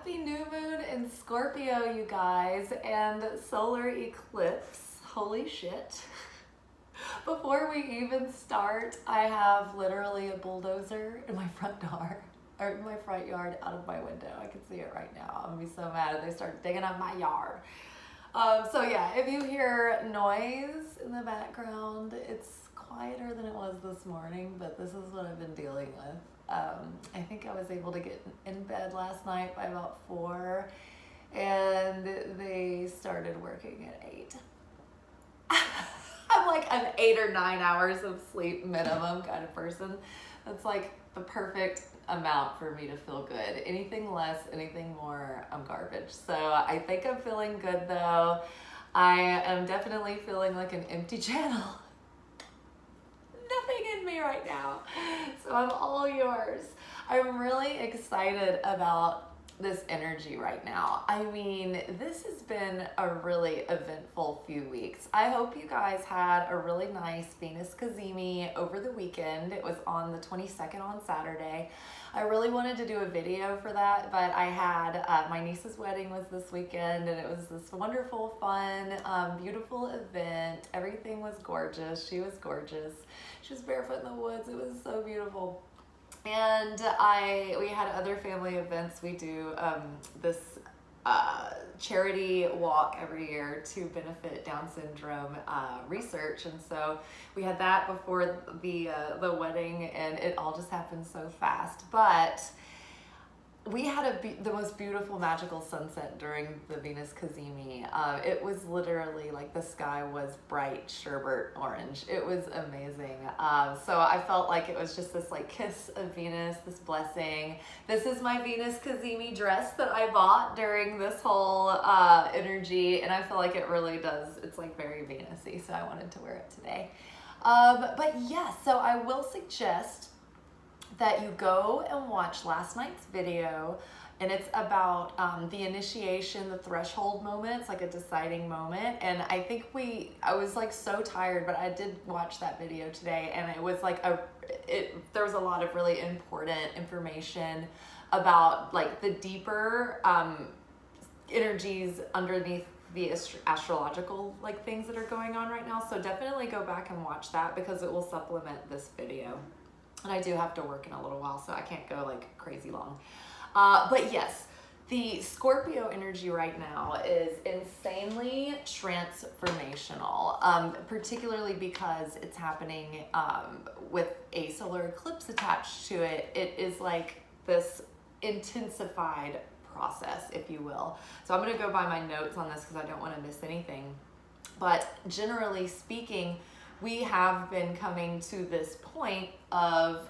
Happy new moon in Scorpio, you guys, and solar eclipse. Holy shit. Before we even start, I have literally a bulldozer in my front door, or in my front yard out of my window. I can see it right now. I'm gonna be so mad if they start digging up my yard. So yeah, if you hear noise in the background, it's quieter than it was this morning, but this is what I've been dealing with. I think I was able to get in bed last night by about 4, and they started working at 8. I'm like an 8 or 9 hours of sleep minimum kind of person. That's like the perfect amount for me to feel good. Anything less, anything more, I'm garbage. So I think I'm feeling good though. I am definitely feeling like an empty channel. Nothing in me right now. So I'm all yours. I'm really excited about this energy right now. I mean, this has been a really eventful few weeks. I hope you guys had a really nice Venus Cazimi over the weekend. It was on the 22nd on Saturday. I really wanted to do a video for that, but I had my niece's wedding was this weekend, and it was this wonderful, fun, beautiful event. Everything was gorgeous. She was gorgeous. She was barefoot in the woods. It was so beautiful. And we had other family events. We do this charity walk every year to benefit Down syndrome research, and so we had that before the wedding, and it all just happened so fast. But we had the most beautiful magical sunset during the Venus Cazimi. It was literally like the sky was bright sherbet orange. It was amazing. So I felt like it was just this like kiss of Venus, this blessing. This is my Venus Cazimi dress that I bought during this whole energy, and I feel like it really does. It's like very Venus-y, so I wanted to wear it today. But yes, so I will suggest that you go and watch last night's video, and it's about the initiation, the threshold moment. It's like a deciding moment, and I think I was like so tired, but I did watch that video today, and it was like there was a lot of really important information about like the deeper energies underneath the astrological like things that are going on right now. So definitely go back and watch that, because it will supplement this video. And I do have to work in a little while, so I can't go like crazy long. But yes, the Scorpio energy right now is insanely transformational, particularly because it's happening with a solar eclipse attached to it. It is like this intensified process, if you will. So I'm gonna go by my notes on this because I don't want to miss anything. But generally speaking, we have been coming to this point of,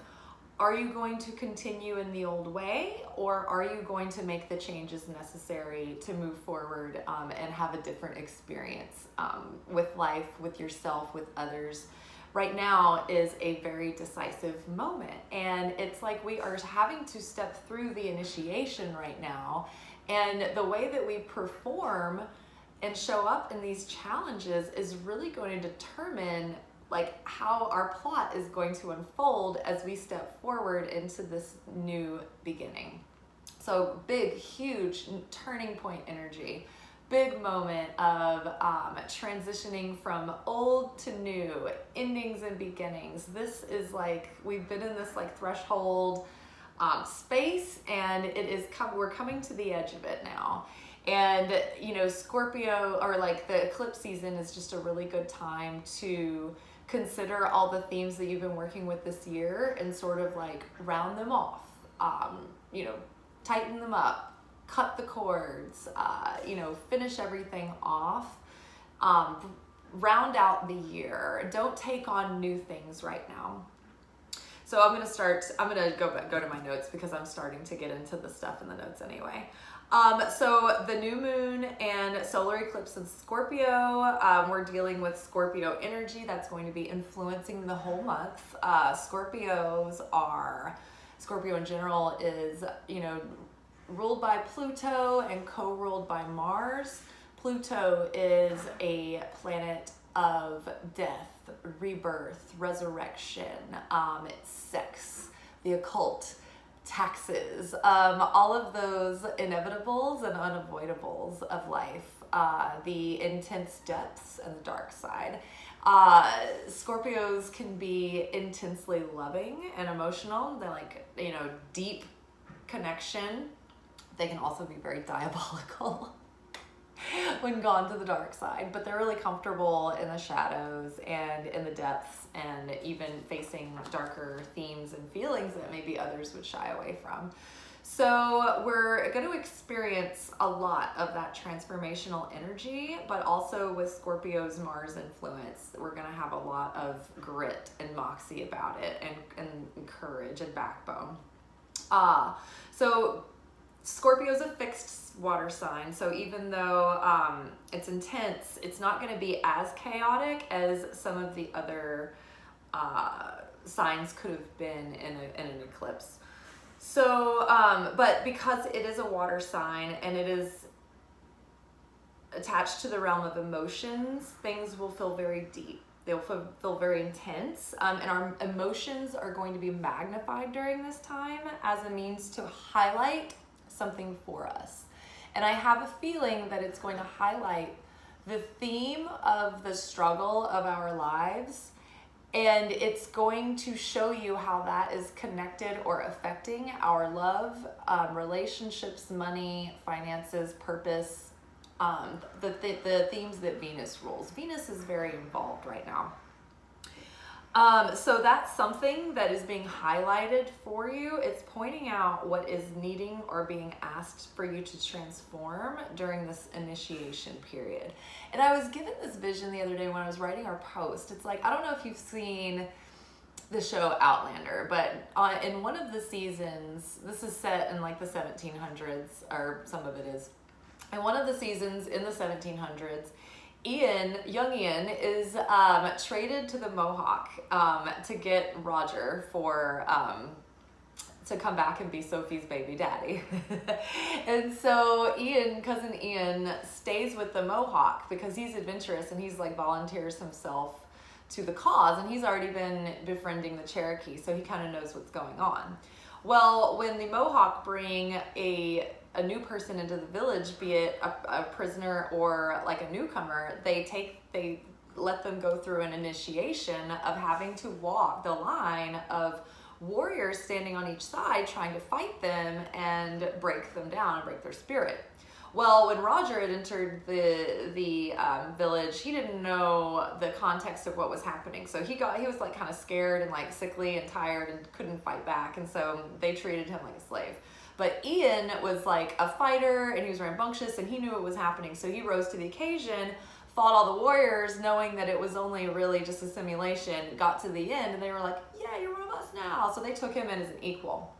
are you going to continue in the old way, or are you going to make the changes necessary to move forward and have a different experience with life, with yourself, with others? Right now is a very decisive moment, and it's like we are having to step through the initiation right now, and the way that we perform and show up in these challenges is really going to determine like how our plot is going to unfold as we step forward into this new beginning. So big, huge turning point energy, big moment of transitioning from old to new, endings and beginnings. This is like, we've been in this like threshold space, and we're coming to the edge of it now. And, you know, Scorpio, or like the eclipse season, is just a really good time to consider all the themes that you've been working with this year and sort of like round them off, you know, tighten them up, cut the cords, you know, finish everything off, round out the year. Don't take on new things right now. So I'm gonna go to my notes, because I'm starting to get into the stuff in the notes anyway. So the new moon and solar eclipse in Scorpio, we're dealing with Scorpio energy that's going to be influencing the whole month. Scorpio in general is, you know, ruled by Pluto and co-ruled by Mars. Pluto is a planet of death, rebirth, resurrection, it's sex, the occult, taxes, all of those inevitables and unavoidables of life, the intense depths and the dark side. Scorpios can be intensely loving and emotional. They're like, deep connection. They can also be very diabolical when gone to the dark side, but they're really comfortable in the shadows and in the depths, and even facing darker themes and feelings that maybe others would shy away from. So we're going to experience a lot of that transformational energy, but also with Scorpio's Mars influence, we're going to have a lot of grit and moxie about it, and courage and backbone. So Scorpio's a fixed water sign, so even though it's intense, it's not going to be as chaotic as some of the other signs could have been in an eclipse. So, but because it is a water sign and it is attached to the realm of emotions, things will feel very deep. They'll feel very intense, and our emotions are going to be magnified during this time as a means to highlight something for us. And I have a feeling that it's going to highlight the theme of the struggle of our lives, and it's going to show you how that is connected or affecting our love, relationships, money, finances, purpose, the themes that Venus rules. Venus is very involved right now. So that's something that is being highlighted for you. It's pointing out what is needing or being asked for you to transform during this initiation period. And I was given this vision the other day when I was writing our post. It's like, I don't know if you've seen the show Outlander, but in one of the seasons, this is set in like the 1700s, or some of it is. In one of the seasons in the 1700s, young Ian is traded to the Mohawk to get Roger for to come back and be Sophie's baby daddy. And so cousin Ian stays with the Mohawk because he's adventurous, and he's like volunteers himself to the cause, and he's already been befriending the Cherokee, so he kind of knows what's going on. Well, when the Mohawk bring a new person into the village, be it a prisoner or like a newcomer, they let them go through an initiation of having to walk the line of warriors standing on each side trying to fight them and break them down and break their spirit. Well, when Roger had entered the village, he didn't know the context of what was happening. So he was like kind of scared and like sickly and tired and couldn't fight back. And so they treated him like a slave. But Ian was like a fighter, and he was rambunctious, and he knew what was happening. So he rose to the occasion, fought all the warriors, knowing that it was only really just a simulation, got to the end, and they were like, yeah, you're one of us now. So they took him in as an equal.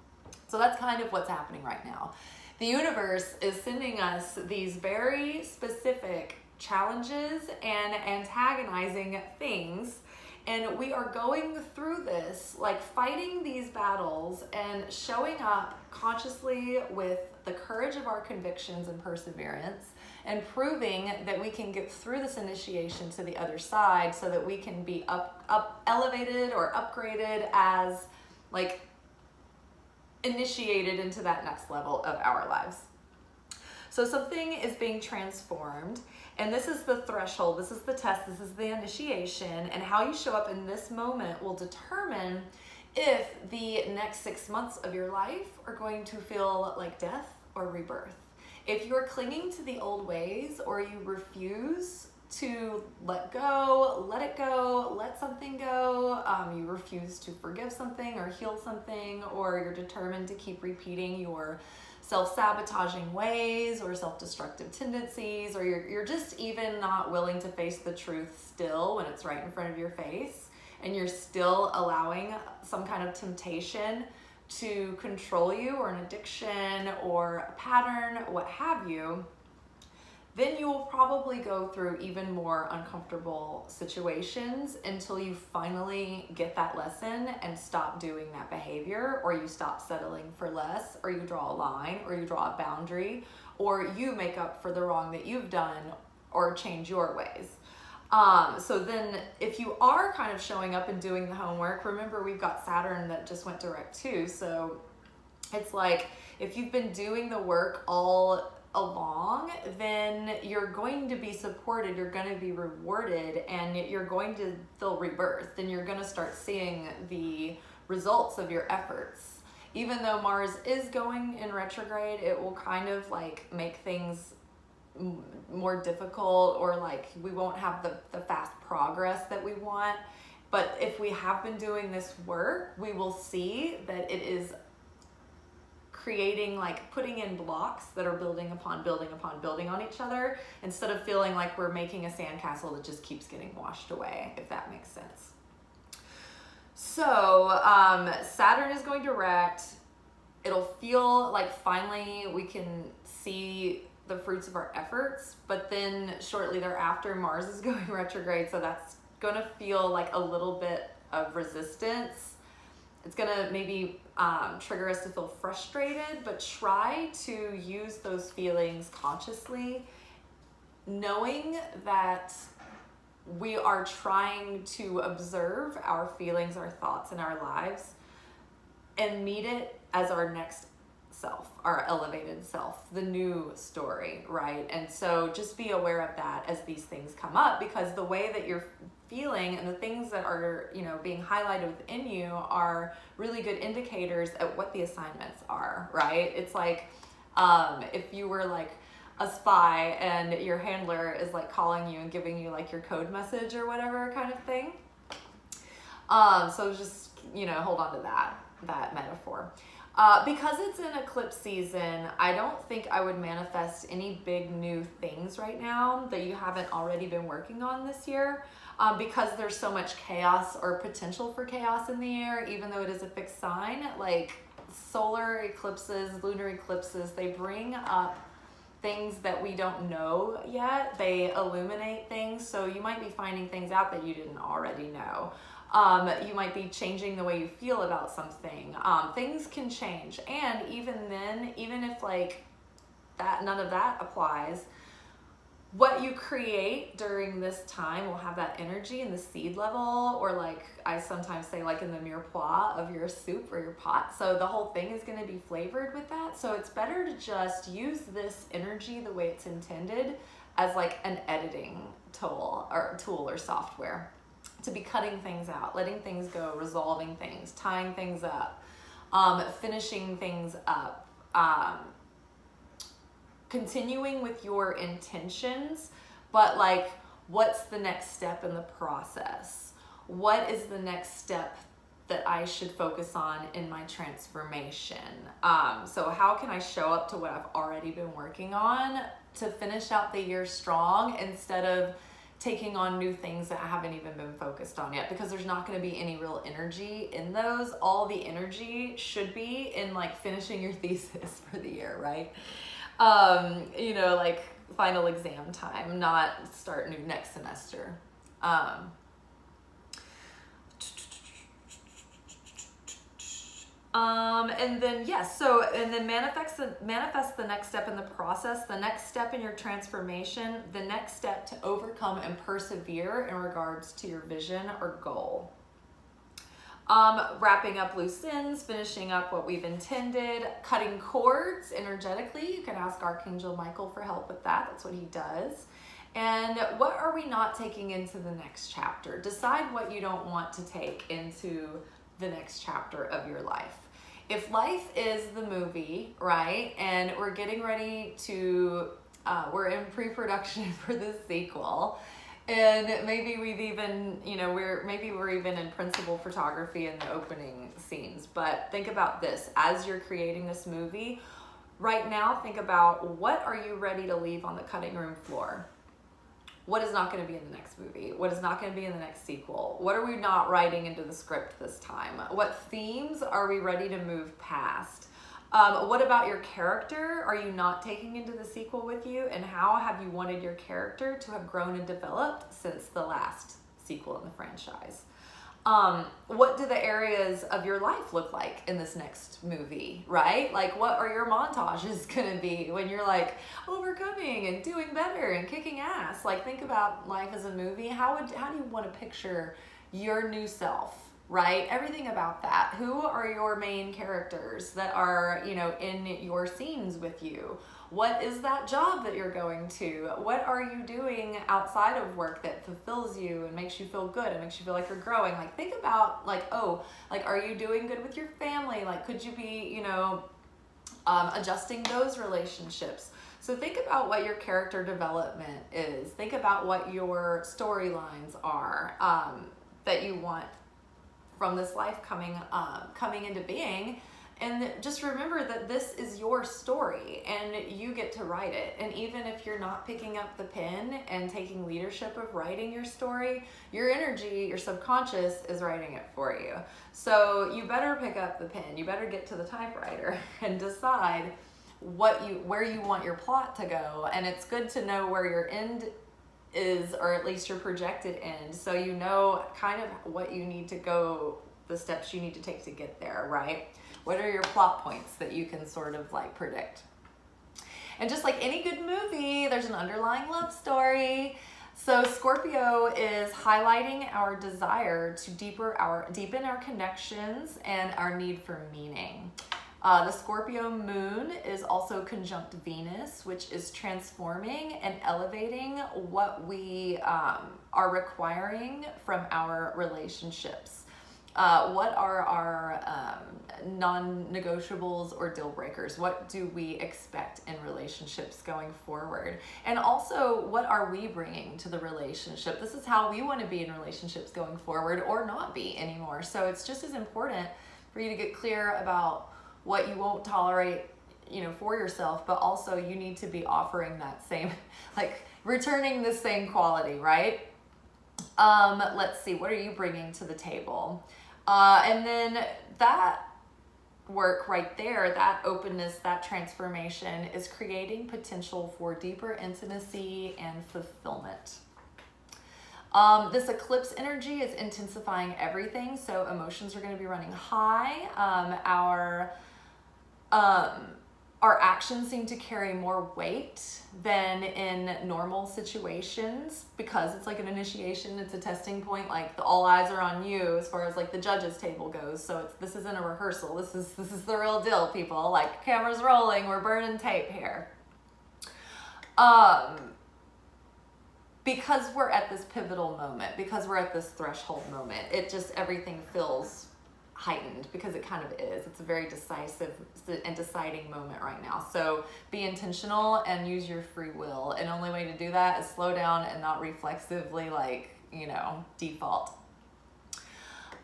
So that's kind of what's happening right now. The universe is sending us these very specific challenges and antagonizing things, and we are going through this, like fighting these battles and showing up consciously with the courage of our convictions and perseverance, and proving that we can get through this initiation to the other side so that we can be elevated or upgraded as like initiated into that next level of our lives. So something is being transformed, and this is the threshold, this is the test, this is the initiation, and how you show up in this moment will determine if the next 6 months of your life are going to feel like death or rebirth. If you're clinging to the old ways, or you refuse to let go, let it go, let something go, you refuse to forgive something or heal something, or you're determined to keep repeating your self-sabotaging ways or self-destructive tendencies, or you're just even not willing to face the truth still when it's right in front of your face, and you're still allowing some kind of temptation to control you, or an addiction or a pattern, what have you, then you will probably go through even more uncomfortable situations until you finally get that lesson and stop doing that behavior, or you stop settling for less, or you draw a line, or you draw a boundary, or you make up for the wrong that you've done or change your ways. So then if you are kind of showing up and doing the homework, remember we've got Saturn that just went direct too. So It's like if you've been doing the work all along, then you're going to be supported, you're going to be rewarded, and you're going to feel rebirthed, and you're going to start seeing the results of your efforts. Even though Mars is going in retrograde, it will kind of like make things more difficult, or like we won't have the fast progress that we want. But if we have been doing this work, we will see that it is creating, like putting in blocks that are building upon building upon building on each other, instead of feeling like we're making a sandcastle that just keeps getting washed away, if that makes sense. So Saturn is going direct. It'll feel like finally we can see the fruits of our efforts, but then shortly thereafter Mars is going retrograde, so that's going to feel like a little bit of resistance. It's going to maybe trigger us to feel frustrated, but try to use those feelings consciously, knowing that we are trying to observe our feelings, our thoughts, and our lives, and meet it as our next self, our elevated self, the new story, right? And so just be aware of that as these things come up, because the way that you're feeling and the things that are, you know, being highlighted within you are really good indicators at what the assignments are, right? It's like if you were like a spy and your handler is like calling you and giving you like your code message or whatever kind of thing. So just, you know, hold on to that metaphor. Because it's an eclipse season, I don't think I would manifest any big new things right now that you haven't already been working on this year, because there's so much chaos or potential for chaos in the air, even though it is a fixed sign. Like solar eclipses, lunar eclipses, they bring up things that we don't know yet. They illuminate things, so you might be finding things out that you didn't already know. You might be changing the way you feel about something. Things can change, and even then, even if like that, none of that applies, what you create during this time will have that energy in the seed level, or like I sometimes say, like in the mirepoix of your soup or your pot. So the whole thing is going to be flavored with that. So it's better to just use this energy the way it's intended, as like an editing tool or software, to be cutting things out, letting things go, resolving things, tying things up, finishing things up, continuing with your intentions, but like, what's the next step in the process? What is the next step that I should focus on in my transformation? So how can I show up to what I've already been working on to finish out the year strong, instead of taking on new things that I haven't even been focused on yet? Because there's not going to be any real energy in those. All the energy should be in like finishing your thesis for the year, right? You know, like final exam time, not start new next semester. And then yes, so and then manifest the next step in the process, the next step in your transformation, the next step to overcome and persevere in regards to your vision or goal. Wrapping up loose ends, finishing up what we've intended, cutting cords energetically. You can ask Archangel Michael for help with that. That's what he does. And what are we not taking into the next chapter? Decide what you don't want to take into the next chapter of your life. If life is the movie, right, and we're getting ready to, we're in pre-production for the sequel, and maybe we've even, you know, we're even in principal photography in the opening scenes. But think about this, as you're creating this movie, right now, think about, what are you ready to leave on the cutting room floor? What is not going to be in the next movie? What is not going to be in the next sequel? What are we not writing into the script this time? What themes are we ready to move past? What about your character are you not taking into the sequel with you? And how have you wanted your character to have grown and developed since the last sequel in the franchise? What do the areas of your life look like in this next movie, right? Like, what are your montages gonna be when you're like overcoming and doing better and kicking ass? Like, think about life as a movie. How do you want to picture your new self right? Everything about that. Who are your main characters that are, you know, in your scenes with you? What is that job that you're going to? What are you doing outside of work that fulfills you and makes you feel good and makes you feel like you're growing? Like, think about, like, oh, like, are you doing good with your family? Like, could you be, you know, adjusting those relationships? So think about what your character development is. Think about what your storylines are that you want from this life coming into being. And just remember that this is your story and you get to write it. And even if you're not picking up the pen and taking leadership of writing your story, your energy, your subconscious is writing it for you. So you better pick up the pen. You better get to the typewriter and decide where you want your plot to go. And it's good to know where your end is, or at least your projected end, so you know kind of what you need to go, the steps you need to take to get there, right? What are your plot points that you can sort of like predict? And just like any good movie, there's an underlying love story. So Scorpio is highlighting our desire to deepen our connections and our need for meaning. The Scorpio moon is also conjunct Venus, which is transforming and elevating what we are requiring from our relationships. What are our non-negotiables or deal breakers? What do we expect in relationships going forward? And also, what are we bringing to the relationship? This is how we want to be in relationships going forward, or not be anymore. So it's just as important for you to get clear about what you won't tolerate, you know, for yourself, but also you need to be offering that same, like returning the same quality, right? Let's see, what are you bringing to the table? And then that work right there, that openness, that transformation is creating potential for deeper intimacy and fulfillment. This eclipse energy is intensifying everything, so emotions are going to be running high. Our actions seem to carry more weight than in normal situations, because it's like an initiation, it's a testing point, like all eyes are on you as far as like the judges table goes. So this isn't a rehearsal, this is the real deal, people. Like, cameras rolling, we're burning tape here. Because we're at this pivotal moment, because we're at this threshold moment, it just, everything feels heightened, because it kind of is. It's a very decisive and deciding moment right now. So be intentional and use your free will. And the only way to do that is slow down and not reflexively, like, you know, default.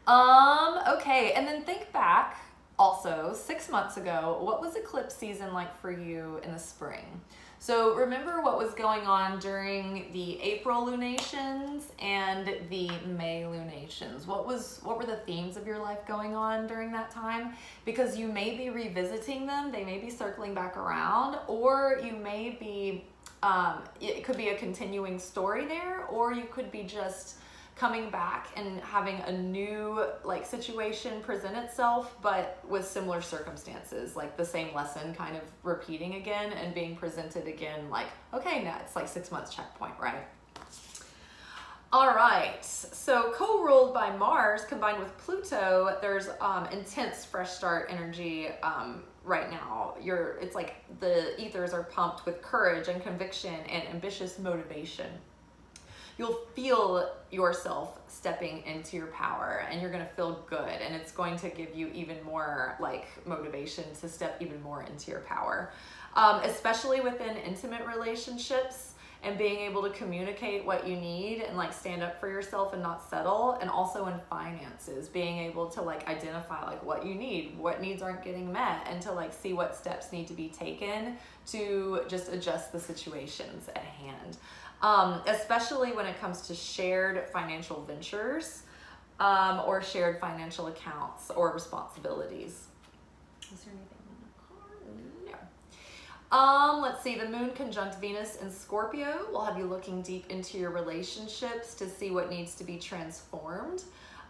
Okay, and then think back also 6 months ago, what was eclipse season like for you in the spring? So remember what was going on during the April lunations and the May lunations. What were the themes of your life going on during that time? Because you may be revisiting them, they may be circling back around, or you may be, it could be a continuing story there, or you could be just coming back and having a new like situation present itself, but with similar circumstances, like the same lesson kind of repeating again and being presented again, like, okay, now it's like 6 months checkpoint, right? All right, so co-ruled by Mars combined with Pluto, there's intense fresh start energy right now. It's like the ethers are pumped with courage and conviction and ambitious motivation. You'll feel yourself stepping into your power, and you're going to feel good, and it's going to give you even more like motivation to step even more into your power, especially within intimate relationships, and being able to communicate what you need and like stand up for yourself and not settle. And also in finances, being able to like identify like what you need, what needs aren't getting met, and to like see what steps need to be taken to just adjust the situations at hand. Especially when it comes to shared financial ventures, or shared financial accounts or responsibilities. Is there anything in the card? No. Let's see, the moon conjunct Venus in Scorpio will have you looking deep into your relationships to see what needs to be transformed.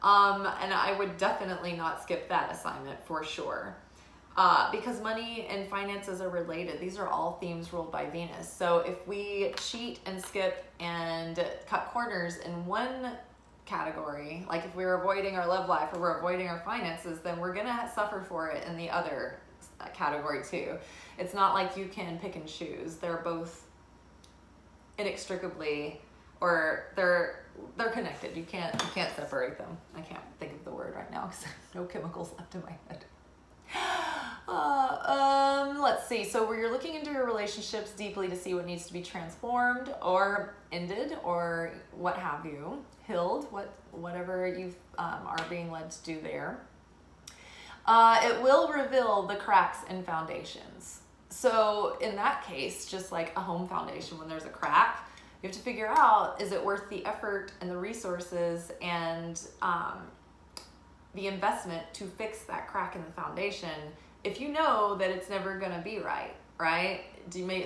And I would definitely not skip that assignment for sure. Because money and finances are related. These are all themes ruled by Venus. So if we cheat and skip and cut corners in one category. Like if we're avoiding our love life or we're avoiding our finances, then we're gonna suffer for it in the other category too. It's not like you can pick and choose. They're both inextricably, or they're connected. You can't separate them. I can't think of the word right now because no chemicals left in my head. Let's see. So where you're looking into your relationships deeply to see what needs to be transformed or ended or what have you, healed, whatever you are being led to do there. It will reveal the cracks in foundations. So in that case, just like a home foundation, when there's a crack, you have to figure out, is it worth the effort and the resources and the investment to fix that crack in the foundation if you know that it's never going to be right?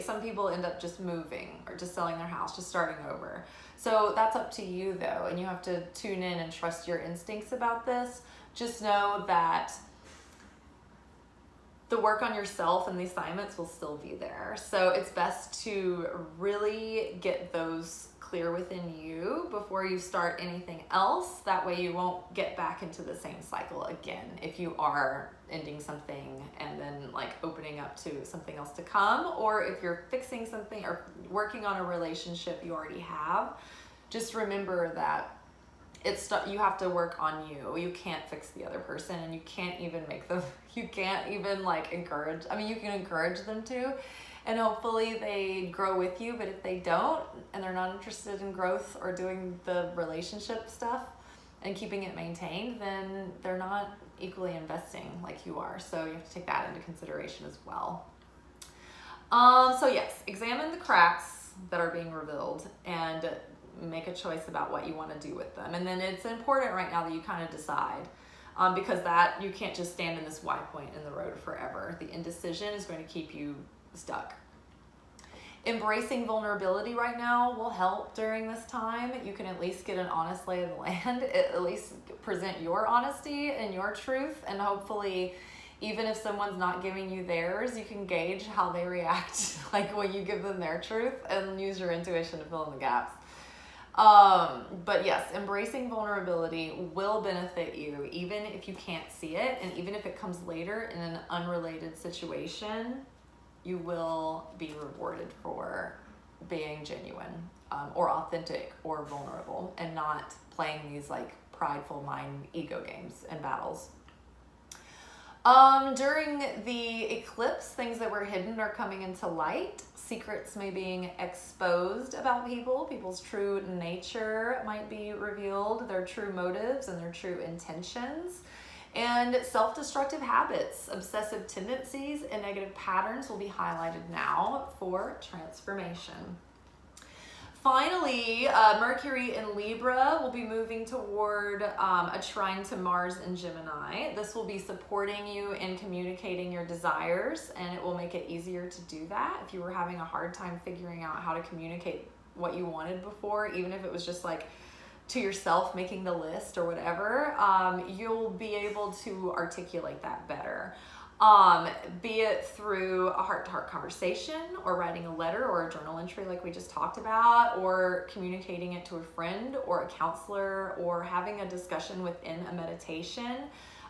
Some people end up just moving or just selling their house, just starting over. So that's up to you though, and you have to tune in and trust your instincts about this. Just know that the work on yourself and the assignments will still be there. So it's best to really get those clear within you before you start anything else. That way you won't get back into the same cycle again if you are ending something and then like opening up to something else to come, or if you're fixing something or working on a relationship you already have. Just remember that you have to work on you. You can't fix the other person, and you can't even encourage. I mean, you can encourage them to, and hopefully they grow with you, but if they don't and they're not interested in growth or doing the relationship stuff and keeping it maintained, then they're not equally investing like you are. So you have to take that into consideration as well. So yes, examine the cracks that are being revealed and make a choice about what you want to do with them. And then it's important right now that you kind of decide, because that you can't just stand in this Y point in the road forever. The indecision is going to keep you stuck. Embracing vulnerability right now will help during this time. You can at least get an honest lay of the land, at least present your honesty and your truth, and hopefully even if someone's not giving you theirs, you can gauge how they react like when you give them their truth, and use your intuition to fill in the gaps. But yes, embracing vulnerability will benefit you, even if you can't see it, and even if it comes later in an unrelated situation. You will be rewarded for being genuine, or authentic or vulnerable, and not playing these like prideful mind ego games and battles. During the eclipse, things that were hidden are coming into light. Secrets may be exposed about people's true nature might be revealed, their true motives and their true intentions. And self-destructive habits, obsessive tendencies, and negative patterns will be highlighted now for transformation. Finally, Mercury in Libra will be moving toward a trine to Mars in Gemini. This will be supporting you in communicating your desires, and it will make it easier to do that. If you were having a hard time figuring out how to communicate what you wanted before, even if it was just like to yourself making the list or whatever, you'll be able to articulate that better. Be it through a heart-to-heart conversation, or writing a letter or a journal entry like we just talked about, or communicating it to a friend or a counselor, or having a discussion within a meditation.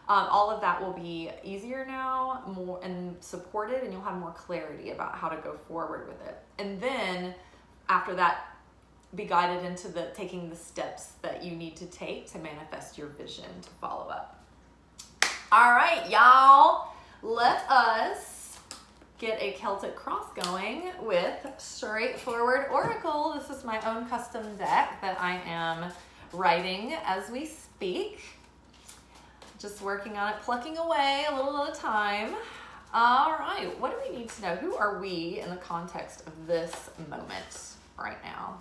All of that will be easier now, more and supported, and you'll have more clarity about how to go forward with it. And then after that, be guided into taking the steps that you need to take to manifest your vision to follow up. All right, y'all. Let us get a Celtic Cross going with Straightforward Oracle. This is my own custom deck that I am writing as we speak. Just working on it, plucking away a little at a time. All right, what do we need to know? Who are we in the context of this moment right now?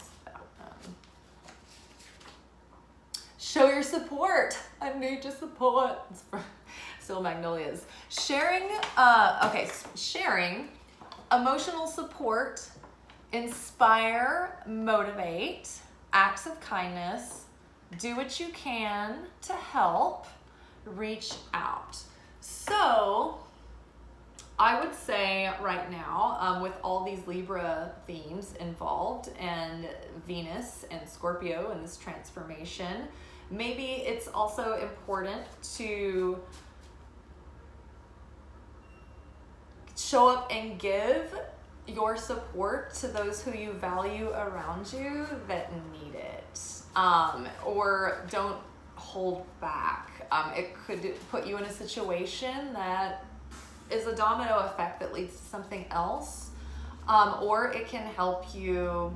Show your support. I need your support. Still Magnolias. Sharing emotional support, inspire, motivate, acts of kindness, do what you can to help, reach out. So I would say right now, with all these Libra themes involved, and Venus and Scorpio in this transformation, Maybe it's also important to show up and give your support to those who you value around you that need it, or don't hold back. It could put you in a situation that is a domino effect that leads to something else, or it can help you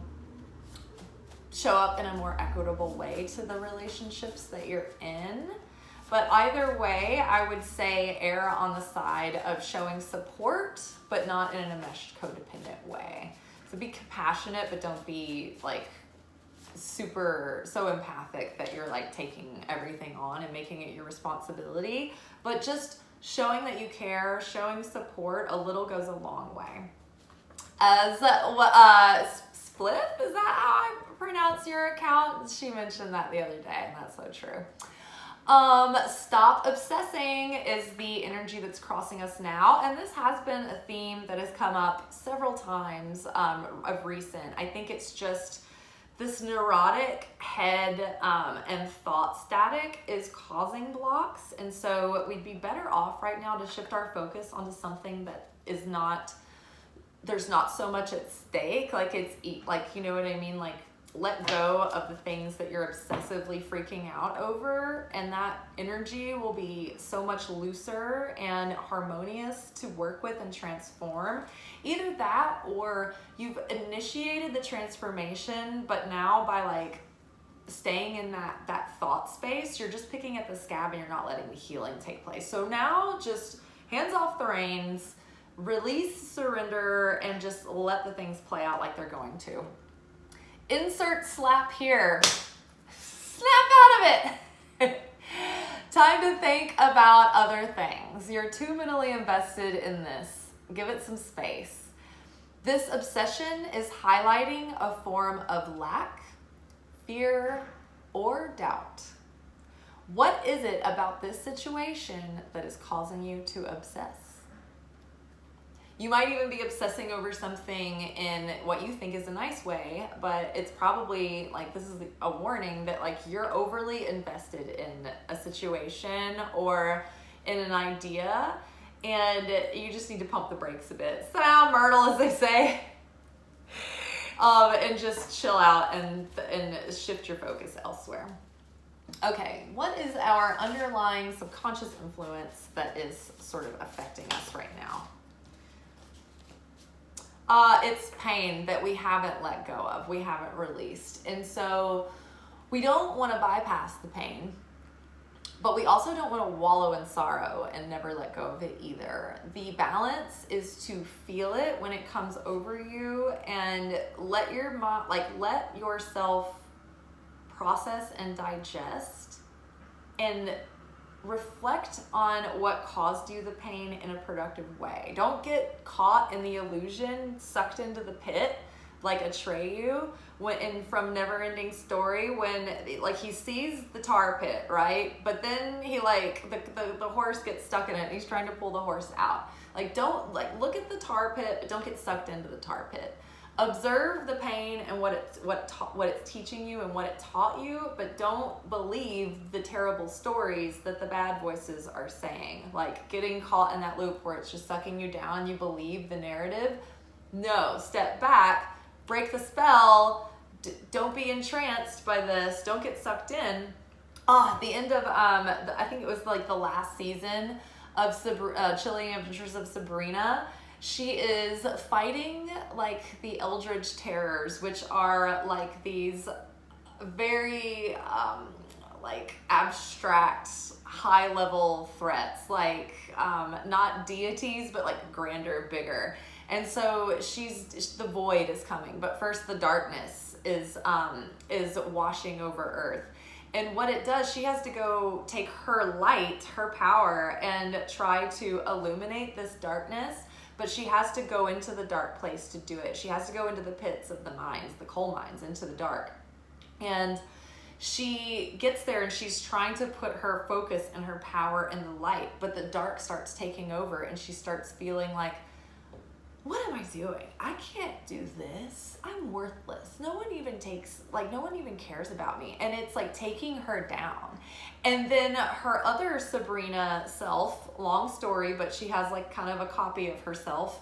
show up in a more equitable way to the relationships that you're in. But either way, I would say err on the side of showing support, but not in an enmeshed codependent way. So be compassionate, but don't be like so empathic that you're like taking everything on and making it your responsibility. But just showing that you care, showing support, a little goes a long way. As Spliff, is that how I pronounce your account? She mentioned that the other day, and that's so true. Stop obsessing is the energy that's crossing us now, and this has been a theme that has come up several times of recent. I think it's just this neurotic head and thought static is causing blocks, and so we'd be better off right now to shift our focus onto something that is not, there's not so much at stake, like it's like, you know what I mean, like let go of the things that you're obsessively freaking out over, and that energy will be so much looser and harmonious to work with and transform. Either that, or you've initiated the transformation, but now by like staying in that thought space, you're just picking at the scab and you're not letting the healing take place. So now just hands off the reins, release, surrender, and just let the things play out like they're going to. Insert slap here. Snap out of it. Time to think about other things. You're too mentally invested in this. Give it some space. This obsession is highlighting a form of lack, fear, or doubt. What is it about this situation that is causing you to obsess? You might even be obsessing over something in what you think is a nice way, but it's probably like, this is a warning that like you're overly invested in a situation or in an idea, and you just need to pump the brakes a bit. Sit down, Myrtle, as they say, and just chill out and shift your focus elsewhere. Okay, what is our underlying subconscious influence that is sort of affecting us right now? It's pain that we haven't let go of, we haven't released. And so we don't want to bypass the pain, but we also don't want to wallow in sorrow and never let go of it either. The balance is to feel it when it comes over you and let yourself process and digest and reflect on what caused you the pain in a productive way. Don't get caught in the illusion, sucked into the pit like Atreyu from Neverending Story, when like he sees the tar pit, right? But then he like the horse gets stuck in it and he's trying to pull the horse out. Like, don't like look at the tar pit, but don't get sucked into the tar pit. Observe the pain and what it's teaching you and what it taught you, but don't believe the terrible stories that the bad voices are saying. Like getting caught in that loop where it's just sucking you down, you believe the narrative. No, step back, break the spell. Don't be entranced by this. Don't get sucked in. The end of I think it was like the last season of Chilling Adventures of Sabrina. She is fighting like the Eldritch Terrors, which are like these very like abstract, high level threats, like not deities, but like grander, bigger. And so the void is coming, but first the darkness is washing over Earth. And what it does, she has to go take her light, her power, and try to illuminate this darkness. But she has to go into the dark place to do it. She has to go into the pits of the mines, the coal mines, into the dark. And she gets there and she's trying to put her focus and her power in the light, but the dark starts taking over and she starts feeling like, what am I doing? I can't do this. I'm worthless. No one even cares about me. And it's like taking her down. And then her other Sabrina self, long story, but she has like kind of a copy of herself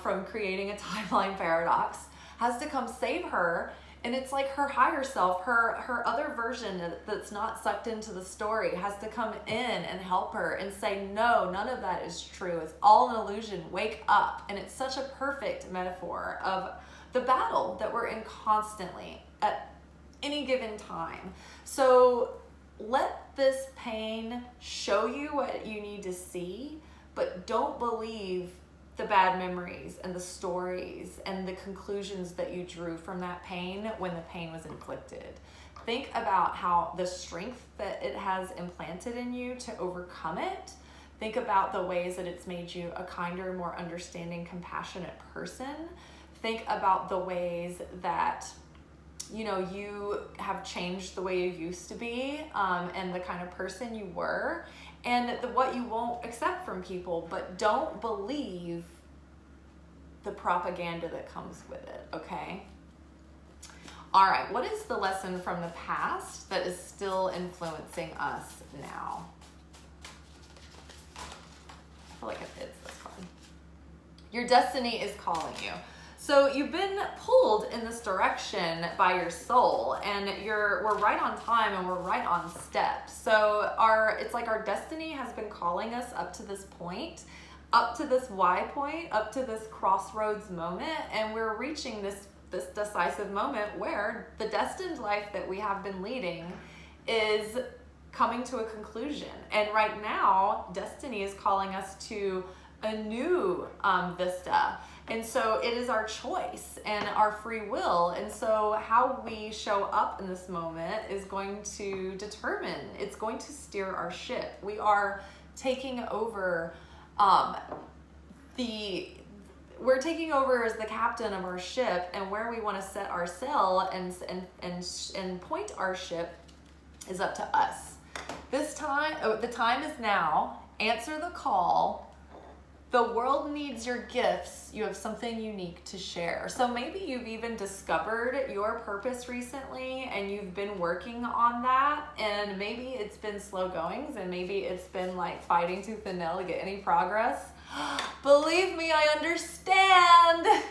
from creating a timeline paradox, has to come save her. And it's like her higher self, her other version that's not sucked into the story, has to come in and help her and say, no, none of that is true. It's all an illusion. Wake up. And it's such a perfect metaphor of the battle that we're in constantly at any given time. So let this pain show you what you need to see, but don't believe the bad memories and the stories and the conclusions that you drew from that pain when the pain was inflicted. Think about how the strength that it has implanted in you to overcome it. Think about the ways that it's made you a kinder, more understanding, compassionate person. Think about the ways that you have changed the way you used to be, and the kind of person you were, and what you won't accept from people, but don't believe the propaganda that comes with it, okay? All right, what is the lesson from the past that is still influencing us now? I feel like it's this one. Your destiny is calling you. So you've been pulled in this direction by your soul, and we're right on time and we're right on step. So it's like our destiny has been calling us up to this point, up to this Y point, up to this crossroads moment, and we're reaching this decisive moment where the destined life that we have been leading is coming to a conclusion. And right now, destiny is calling us to a new vista. And so it is our choice and our free will. And so how we show up in this moment is going to determine, it's going to steer our ship. We are taking over we're taking over as the captain of our ship, and where we want to set our sail and point our ship is up to us. This time, the time is now. Answer the call. The world needs your gifts. You have something unique to share. So maybe you've even discovered your purpose recently and you've been working on that, and maybe it's been slow goings and maybe it's been like fighting tooth and nail to get any progress. Believe me, I understand.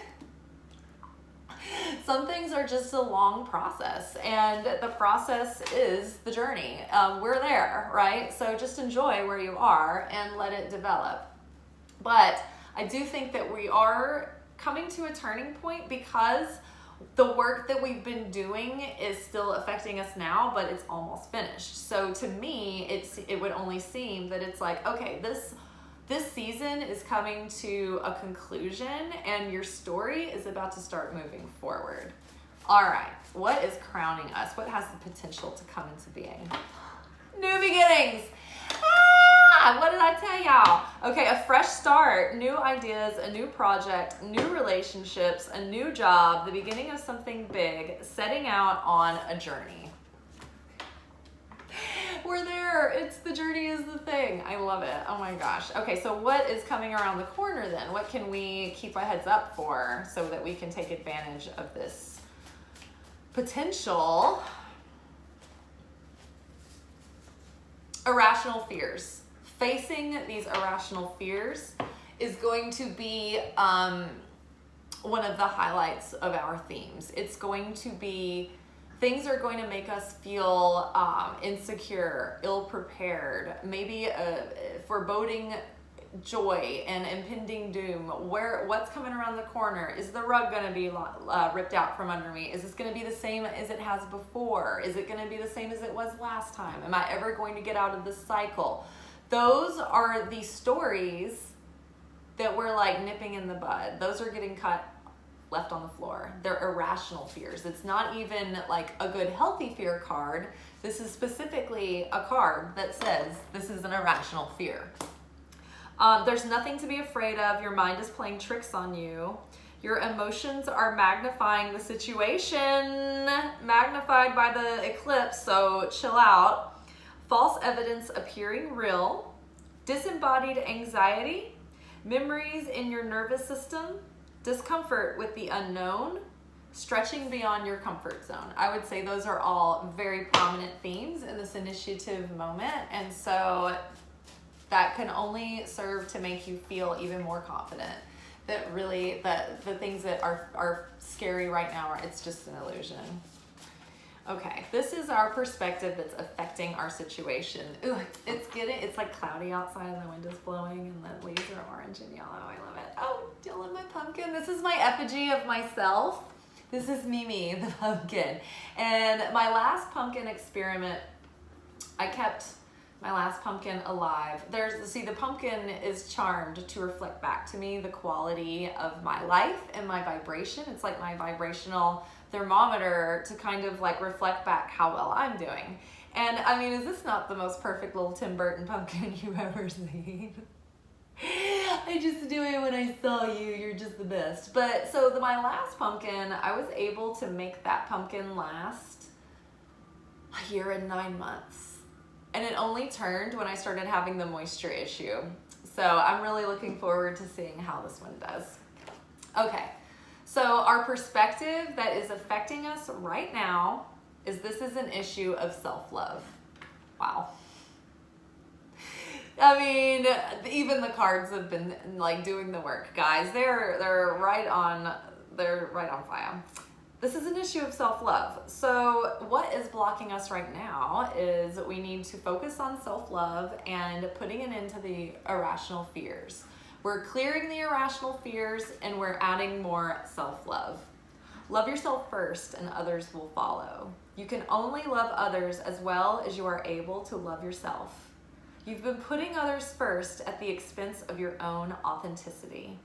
Some things are just a long process, and the process is the journey. We're there, right? So just enjoy where you are and let it develop. But I do think that we are coming to a turning point because the work that we've been doing is still affecting us now, but it's almost finished. So to me, it would only seem that it's like, okay, this season is coming to a conclusion and your story is about to start moving forward. All right, what is crowning us? What has the potential to come into being? New beginnings. What did I tell y'all? Okay, a fresh start, new ideas, a new project, new relationships, a new job, the beginning of something big, setting out on a journey. We're there. The journey is the thing. I love it. Oh my gosh. Okay, so what is coming around the corner then? What can we keep our heads up for so that we can take advantage of this potential? Irrational fears. Facing these irrational fears is going to be one of the highlights of our themes. It's going to be, things are going to make us feel insecure, ill-prepared, maybe foreboding joy and impending doom. What's coming around the corner? Is the rug going to be ripped out from under me? Is this going to be the same as it has before? Is it going to be the same as it was last time? Am I ever going to get out of this cycle? Those are the stories that we're like nipping in the bud. Those are getting left on the floor. They're irrational fears. It's not even like a good healthy fear card. This is specifically a card that says this is an irrational fear. There's nothing to be afraid of. Your mind is playing tricks on you. Your emotions are magnifying the situation, magnified by the eclipse, so chill out. False evidence appearing real. Disembodied anxiety. Memories in your nervous system. discomfort with the unknown, stretching beyond your comfort zone. I would say those are all very prominent themes in this initiative moment. And so that can only serve to make you feel even more confident that really the things that are scary right now, it's just an illusion. Okay, this is our perspective that's affecting our situation. Ooh, it's like cloudy outside and the wind is blowing and the leaves are orange and yellow. I love it. Oh, do you love my pumpkin? This is my effigy of myself. This is Mimi, the pumpkin. And my last pumpkin experiment, I kept my last pumpkin alive. The pumpkin is charmed to reflect back to me the quality of my life and my vibration. It's like my vibrational thermometer to kind of like reflect back how well I'm doing. And I mean, is this not the most perfect little Tim Burton pumpkin you've ever seen? I just do it when I saw you. You're just the best. But so my last pumpkin, I was able to make that pumpkin last a year and 9 months. And it only turned when I started having the moisture issue. So I'm really looking forward to seeing how this one does. Okay, so our perspective that is affecting us right now is this is an issue of self-love. Wow. I mean, even the cards have been like doing the work, guys. They're right on fire. This is an issue of self-love. So what is blocking us right now is we need to focus on self-love and putting an end to the irrational fears. We're clearing the irrational fears and we're adding more self-love. Love yourself first and others will follow. You can only love others as well as you are able to love yourself. You've been putting others first at the expense of your own authenticity.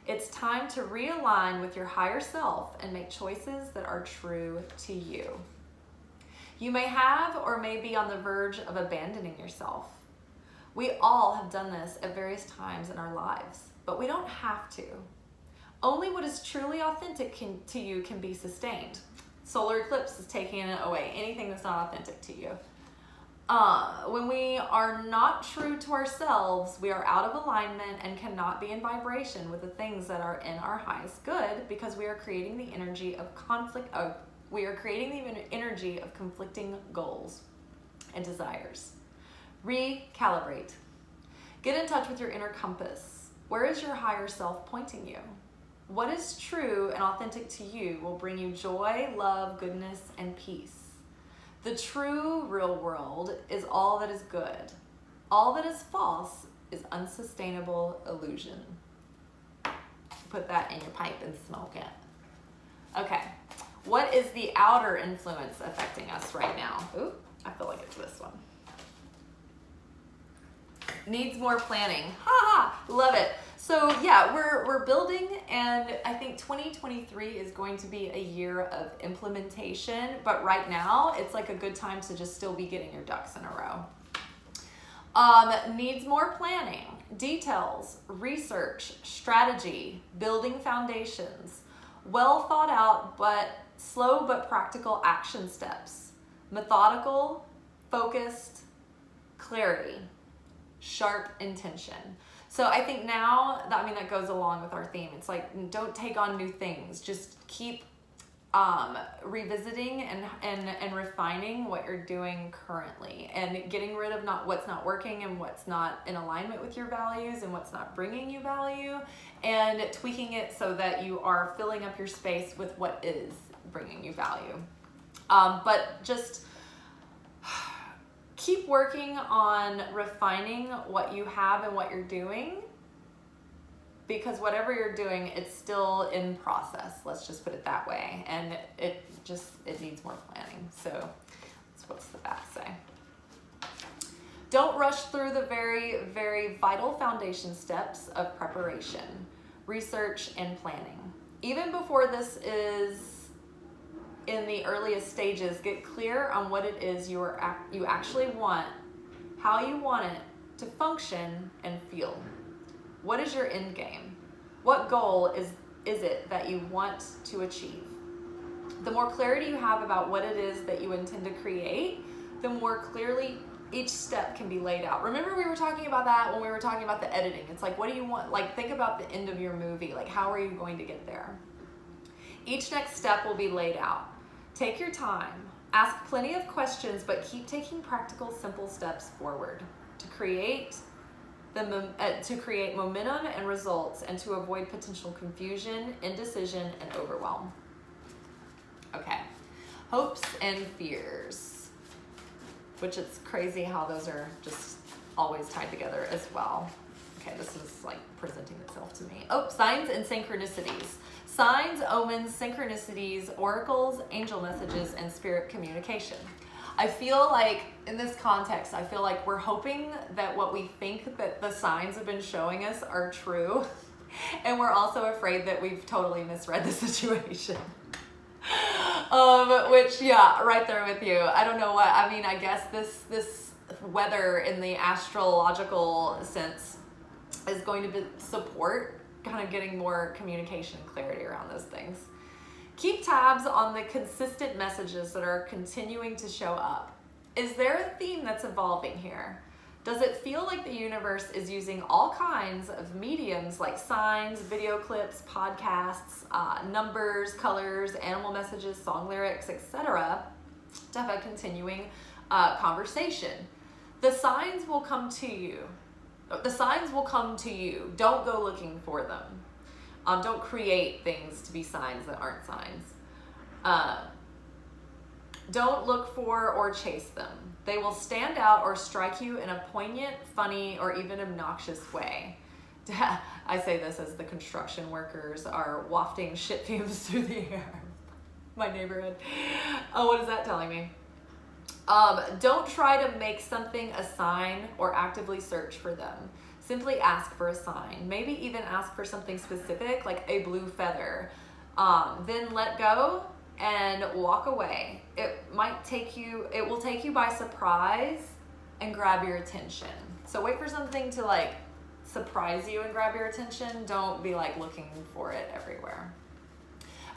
It's time to realign with your higher self and make choices that are true to you. You may have or may be on the verge of abandoning yourself. We all have done this at various times in our lives, but we don't have to. Only what is truly authentic to you can be sustained. Solar eclipse is taking it away, anything that's not authentic to you. When we are not true to ourselves, we are out of alignment and cannot be in vibration with the things that are in our highest good because we are creating the energy of conflict. We are creating the energy of conflicting goals and desires. Recalibrate. Get in touch with your inner compass. Where is your higher self pointing you? What is true and authentic to you will bring you joy, love, goodness, and peace. The true real world is all that is good. All that is false is unsustainable illusion. Put that in your pipe and smoke it. Okay, what is the outer influence affecting us right now? Ooh, I feel like it's this one. Needs more planning. Ha ha, love it. So yeah, we're building, and I think 2023 is going to be a year of implementation, but right now it's like a good time to just still be getting your ducks in a row. Needs more planning, details, research, strategy, building foundations, well thought out but slow but practical action steps, methodical, focused, clarity, sharp intention. So I think now, that goes along with our theme. It's like, don't take on new things. Just keep revisiting and refining what you're doing currently and getting rid of what's not working and what's not in alignment with your values and what's not bringing you value, and tweaking it so that you are filling up your space with what is bringing you value. But just keep working on refining what you have and what you're doing, because whatever you're doing, it's still in process. Let's just put it that way. And it needs more planning. So that's what's the back say. Don't rush through the very, very vital foundation steps of preparation, research, and planning. Even before this is in the earliest stages, get clear on what it is you actually want, how you want it to function and feel. What is your end game? What goal is it that you want to achieve? The more clarity you have about what it is that you intend to create, the more clearly each step can be laid out. Remember we were talking about that when we were talking about the editing. It's like, what do you want? Like, think about the end of your movie. Like, how are you going to get there? Each next step will be laid out. Take your time. Ask plenty of questions, but keep taking practical, simple steps forward to create momentum and results, and to avoid potential confusion, indecision, and overwhelm. Okay. Hopes and fears, which it's crazy how those are just always tied together as well. Okay, this is like presenting itself to me. Oh, signs and synchronicities. Signs, omens, synchronicities, oracles, angel messages, and spirit communication. I feel like in this context, I feel like we're hoping that what we think that the signs have been showing us are true. And we're also afraid that we've totally misread the situation. Which, yeah, right there with you. I don't know what, I mean, I guess this weather in the astrological sense is going to support kind of getting more communication and clarity around those things. Keep tabs on the consistent messages that are continuing to show up. Is there a theme that's evolving here? Does it feel like the universe is using all kinds of mediums like signs, video clips, podcasts, numbers, colors, animal messages, song lyrics, etc. to have a continuing conversation? The signs will come to you. The signs will come to you. Don't go looking for them. Don't create things to be signs that aren't signs. Don't look for or chase them. They will stand out or strike you in a poignant, funny, or even obnoxious way. I say this as the construction workers are wafting shit fumes through the air. My neighborhood. Oh, what is that telling me? Don't try to make something a sign or actively search for them. Simply ask for a sign. Maybe even ask for something specific like a blue feather. Then let go and walk away. It will take you by surprise and grab your attention. So wait for something to like surprise you and grab your attention. Don't be like looking for it everywhere.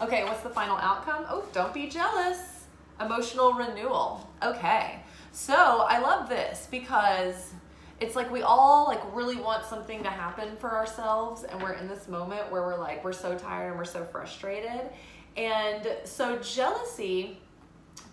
Okay, what's the final outcome? Oh, don't be jealous. Emotional renewal. Okay, so I love this because it's like we all like really want something to happen for ourselves, and we're in this moment where we're so tired and we're so frustrated. And so jealousy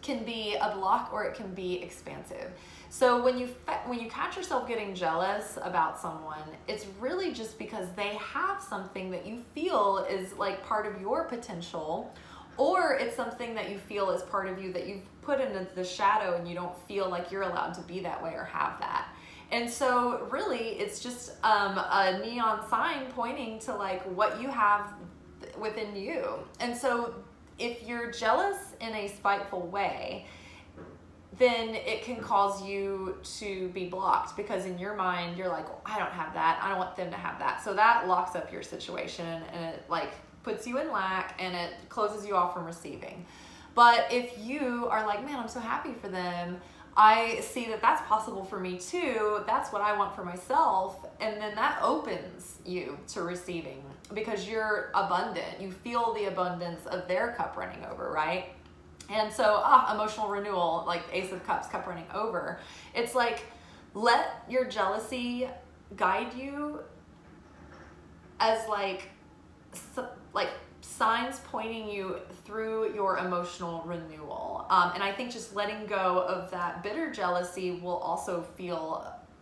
can be a block or it can be expansive. So when you catch yourself getting jealous about someone, it's really just because they have something that you feel is like part of your potential, or it's something that you feel is part of you that you've put into the shadow and you don't feel like you're allowed to be that way or have that. And so really it's just a neon sign pointing to like what you have within you. And so if you're jealous in a spiteful way, then it can cause you to be blocked, because in your mind you're like, I don't have that, I don't want them to have that. So that locks up your situation and it like puts you in lack and it closes you off from receiving. But if you are like, man, I'm so happy for them, I see that that's possible for me too, that's what I want for myself, and then that opens you to receiving because you're abundant. You feel the abundance of their cup running over, right? And so emotional renewal, like Ace of Cups, cup running over. It's like, let your jealousy guide you as like signs pointing you through your emotional renewal. And I think just letting go of that bitter jealousy will also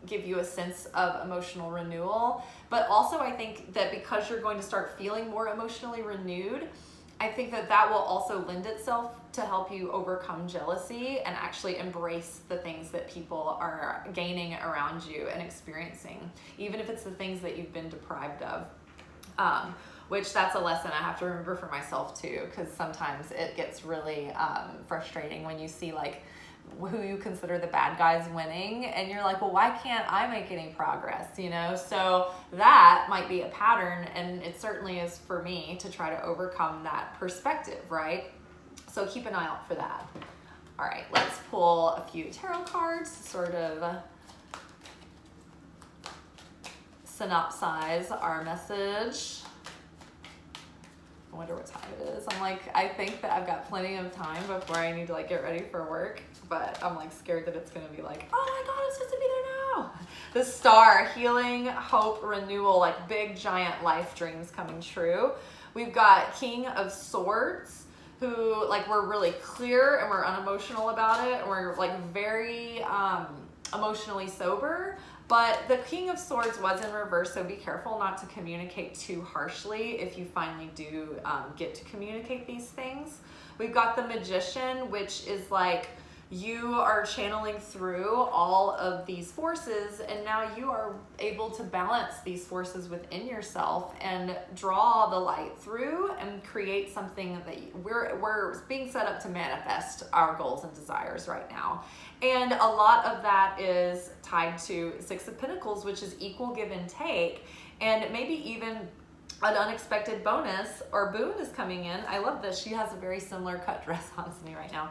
give you a sense of emotional renewal. But also I think that because you're going to start feeling more emotionally renewed, I think that will also lend itself to help you overcome jealousy and actually embrace the things that people are gaining around you and experiencing, even if it's the things that you've been deprived of. Which that's a lesson I have to remember for myself too, because sometimes it gets really frustrating when you see like who you consider the bad guys winning and you're like, well, why can't I make any progress, you know? So that might be a pattern, and it certainly is for me to try to overcome that perspective, right? So keep an eye out for that. All right, let's pull a few tarot cards to sort of synopsize our message. I wonder what time it is. I'm like, I think that I've got plenty of time before I need to like get ready for work, but I'm like scared that it's gonna be like, oh my God, I'm supposed to be there now. The star, healing, hope, renewal, like big giant life dreams coming true. We've got King of Swords, who like we're really clear and we're unemotional about it, and we're like very emotionally sober. But the King of Swords was in reverse, so be careful not to communicate too harshly if you finally do get to communicate these things. We've got the Magician, which is like you are channeling through all of these forces, and now you are able to balance these forces within yourself and draw the light through and create something that we're being set up to manifest our goals and desires right now. And a lot of that is tied to Six of Pentacles, which is equal give and take, and maybe even an unexpected bonus or boon is coming in. I love this. She has a very similar cut dress on to me right now.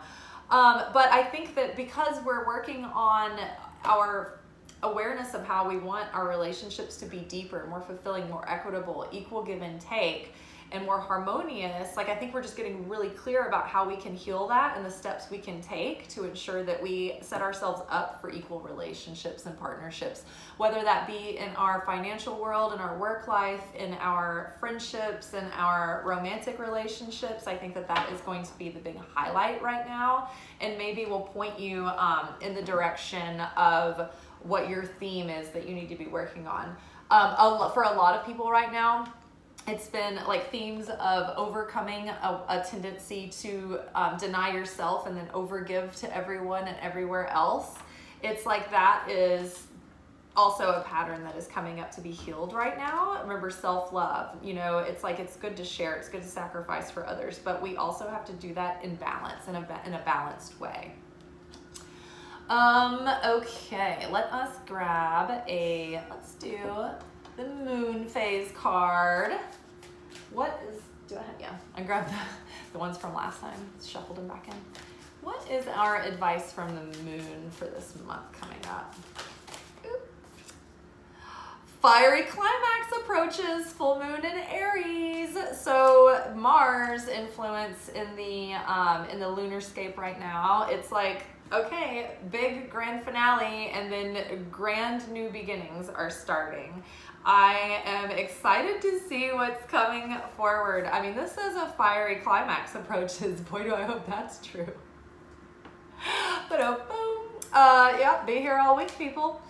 But I think that because we're working on our awareness of how we want our relationships to be deeper, more fulfilling, more equitable, equal give and take, and more harmonious, like I think we're just getting really clear about how we can heal that and the steps we can take to ensure that we set ourselves up for equal relationships and partnerships, whether that be in our financial world, in our work life, in our friendships, in our romantic relationships. I think that that is going to be the big highlight right now, and maybe will point you in the direction of what your theme is that you need to be working on. For a lot of people right now, it's been like themes of overcoming a tendency to deny yourself and then overgive to everyone and everywhere else. It's like that is also a pattern that is coming up to be healed right now. Remember, self-love, you know, it's like it's good to share, it's good to sacrifice for others, but we also have to do that in balance, in a balanced way. Okay, let us grab let's do the moon phase card. What is, I grabbed the ones from last time, shuffled them back in. What is our advice from the moon for this month coming up? Oop. Fiery climax approaches, full moon in Aries. So Mars influence in the lunar scape right now. It's like, okay, big grand finale, and then grand new beginnings are starting. I am excited to see what's coming forward. I mean, this is a fiery climax approaches. Boy, do I hope that's true. But boom. Yeah, be here all week, people.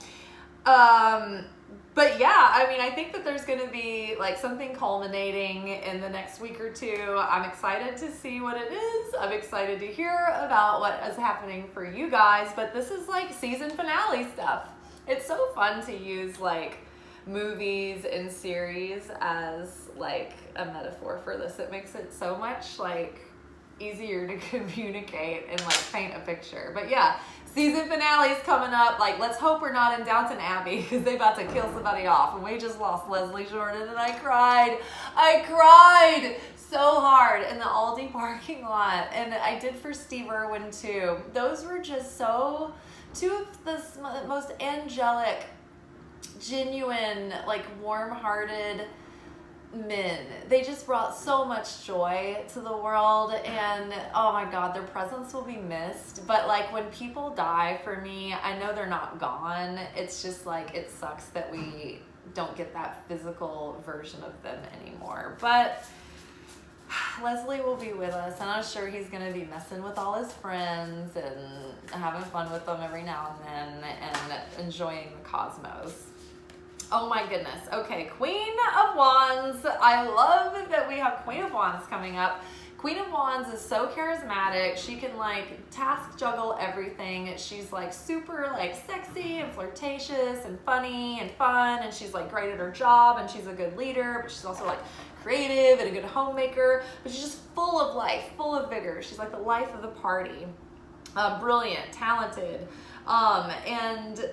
But yeah, I mean, I think that there's going to be like something culminating in the next week or two. I'm excited to see what it is. I'm excited to hear about what is happening for you guys. But this is like season finale stuff. It's so fun to use like movies and series as like a metaphor for this. It makes it so much like easier to communicate and like paint a picture. But yeah, season finale's coming up. Like, let's hope we're not in Downton Abbey because they about to kill somebody off, and we just lost Leslie Jordan, and I cried so hard in the Aldi parking lot. And I did for Steve Irwin too. Those were just so two of the most angelic, genuine, like warm-hearted men. They just brought so much joy to the world, and oh my God, their presence will be missed. But like when people die, for me, I know they're not gone. It's just like it sucks that we don't get that physical version of them anymore. But Leslie will be with us, and I'm sure he's gonna be messing with all his friends and having fun with them every now and then and enjoying the cosmos. Oh my goodness. Okay, Queen of Wands. I love that we have Queen of Wands coming up. Queen of Wands is so charismatic. She can like task juggle everything. She's like super like sexy and flirtatious and funny and fun, and she's like great at her job, and she's a good leader, but she's also like creative and a good homemaker, but she's just full of life, full of vigor. She's like the life of the party. Brilliant, talented, and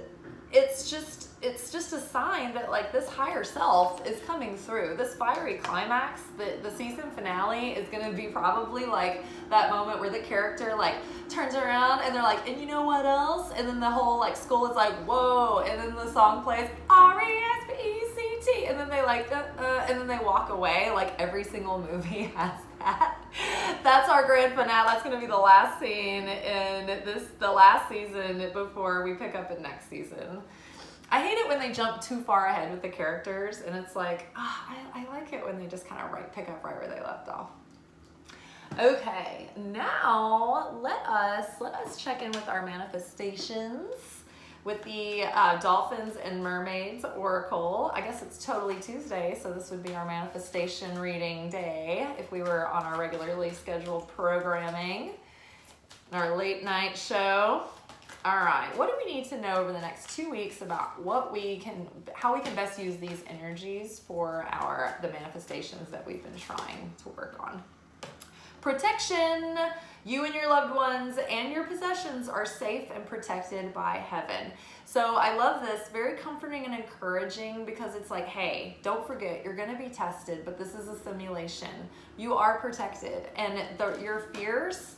it's just a sign that like this higher self is coming through. This fiery climax, the season finale is going to be probably like that moment where the character like turns around and they're like, and you know what else? And then the whole like school is like, whoa. And then the song plays, R-E-S-P-E-C-T. okay, and then they like, and then they walk away. Like every single movie has that. That's our grand finale. That's gonna be the last scene in the last season before we pick up in next season. I hate it when they jump too far ahead with the characters, and it's like, I like it when they just kind of pick up right where they left off. Okay, now let us check in with our manifestations with the Dolphins and Mermaids Oracle. I guess it's totally Tuesday, so this would be our manifestation reading day if we were on our regularly scheduled programming, our late night show. All right, what do we need to know over the next 2 weeks about how we can best use these energies for the manifestations that we've been trying to work on? Protection. You and your loved ones and your possessions are safe and protected by heaven. So I love this, very comforting and encouraging, because it's like, hey, don't forget, you're gonna be tested, but this is a simulation. You are protected, and your fears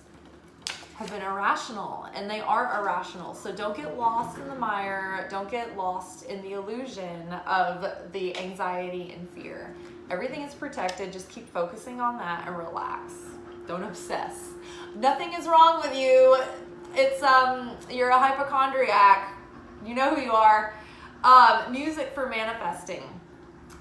have been irrational, and they are irrational. So don't get lost in the mire. Don't get lost in the illusion of the anxiety and fear. Everything is protected. Just keep focusing on that and relax. Don't obsess. Nothing is wrong with you. It's you're a hypochondriac. You know who you are. Music for manifesting.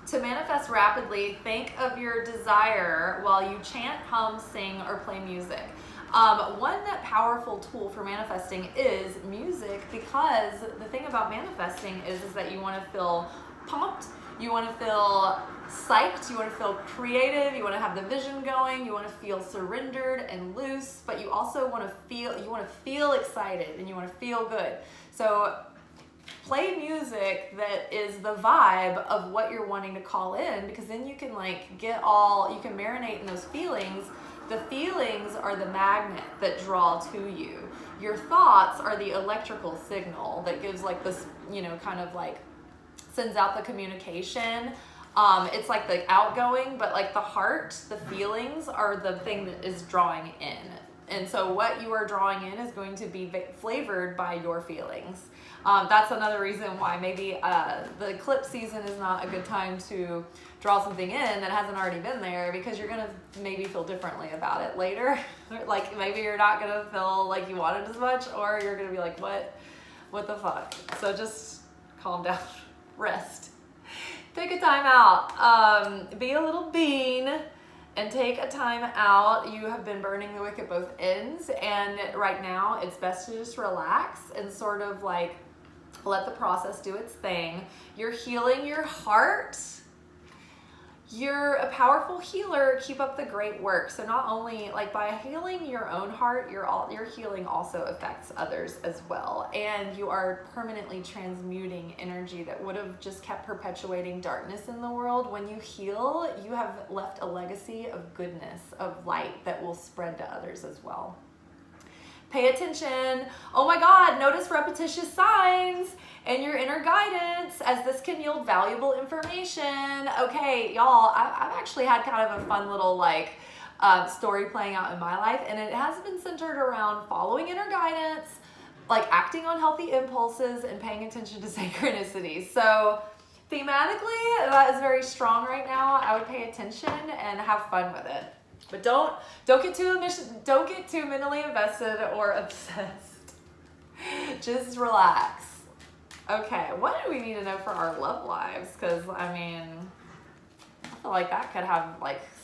To manifest rapidly, think of your desire while you chant, hum, sing, or play music. One powerful tool for manifesting is music, because the thing about manifesting is that you want to feel pumped, you want to feel psyched, you want to feel creative, you want to have the vision going, you want to feel surrendered and loose, but you also want to feel excited, and you want to feel good. So play music that is the vibe of what you're wanting to call in, because then you can you can marinate in those feelings. The feelings are the magnet that draw to you. Your thoughts are the electrical signal that gives this, sends out the communication. It's like the outgoing, but the heart, the feelings are the thing that is drawing in. And so what you are drawing in is going to be flavored by your feelings. That's another reason why maybe the eclipse season is not a good time to draw something in that hasn't already been there, because you're going to maybe feel differently about it later. Maybe you're not going to feel like you want it as much, or you're going to be like, what the fuck? So just calm down, rest. Take a time out. Be a little bean and take a time out. You have been burning the wick at both ends, and right now it's best to just relax and sort of let the process do its thing. You're healing your heart. You're a powerful healer. Keep up the great work. So not only by healing your own heart, your healing also affects others as well. And you are permanently transmuting energy that would have just kept perpetuating darkness in the world. When you heal, you have left a legacy of goodness, of light that will spread to others as well. Pay attention. Oh my God, notice repetitious signs and your inner guidance, as this can yield valuable information. Okay, y'all, I've actually had kind of a fun little story playing out in my life, and it has been centered around following inner guidance, acting on healthy impulses, and paying attention to synchronicities. So thematically, that is very strong right now. I would pay attention and have fun with it. But don't get too mentally invested or obsessed. Just relax. Okay, what do we need to know for our love lives? Because I feel like that could have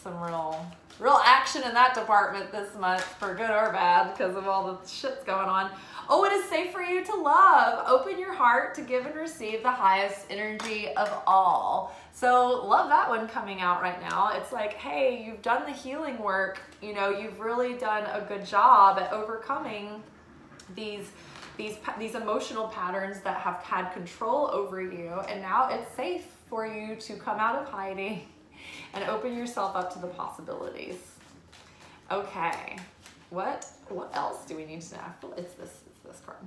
some real action in that department this month, for good or bad, because of all the shit's going on. Oh, it is safe for you to love. Open your heart to give and receive the highest energy of all. So love that one coming out right now. It's hey, you've done the healing work. You've really done a good job at overcoming these emotional patterns that have had control over you. And now it's safe for you to come out of hiding and open yourself up to the possibilities. Okay, what else do we need to know? It's this card.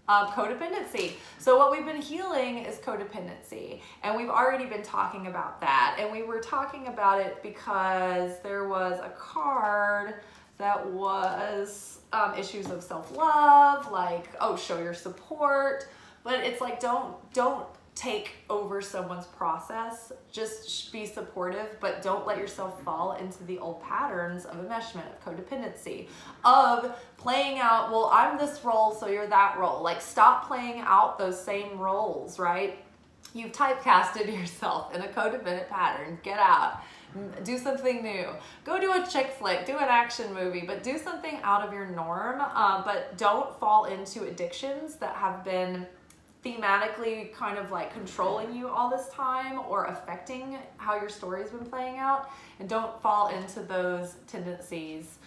Codependency. So what we've been healing is codependency, and we've already been talking about that. And we were talking about it because there was a card that was issues of self-love, show your support. But it's don't take over someone's process. Just be supportive, but don't let yourself fall into the old patterns of enmeshment, of codependency, of playing out, well, I'm this role, so you're that role. Like, stop playing out those same roles, right? You've typecasted yourself in a codependent pattern. Get out. Do something new. Go do a chick flick, do an action movie, but do something out of your norm. But don't fall into addictions that have been thematically kind of like controlling you all this time or affecting how your story's been playing out. And don't fall into those tendencies,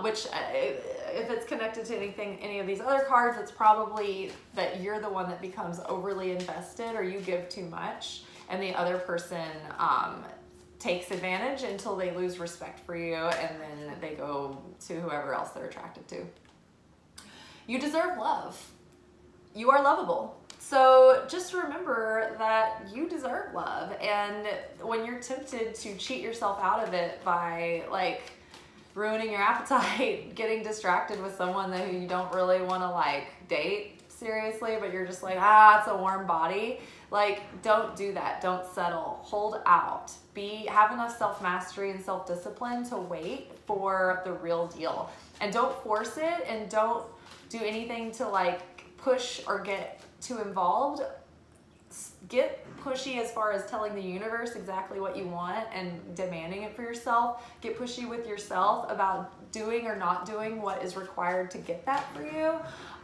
which if it's connected to any of these other cards, it's probably that you're the one that becomes overly invested, or you give too much and the other person takes advantage until they lose respect for you, and then they go to whoever else they're attracted to. You deserve love. You are lovable. So just remember that you deserve love, and when you're tempted to cheat yourself out of it by like ruining your appetite, getting distracted with someone that you don't really want to like date seriously, but you're just like, it's a warm body. Like, don't do that. Don't settle. Hold out. Have enough self-mastery and self-discipline to wait for the real deal. And don't force it, and don't do anything to like push or get too involved. Get pushy as far as telling the universe exactly what you want and demanding it for yourself. Get pushy with yourself about doing or not doing what is required to get that for you.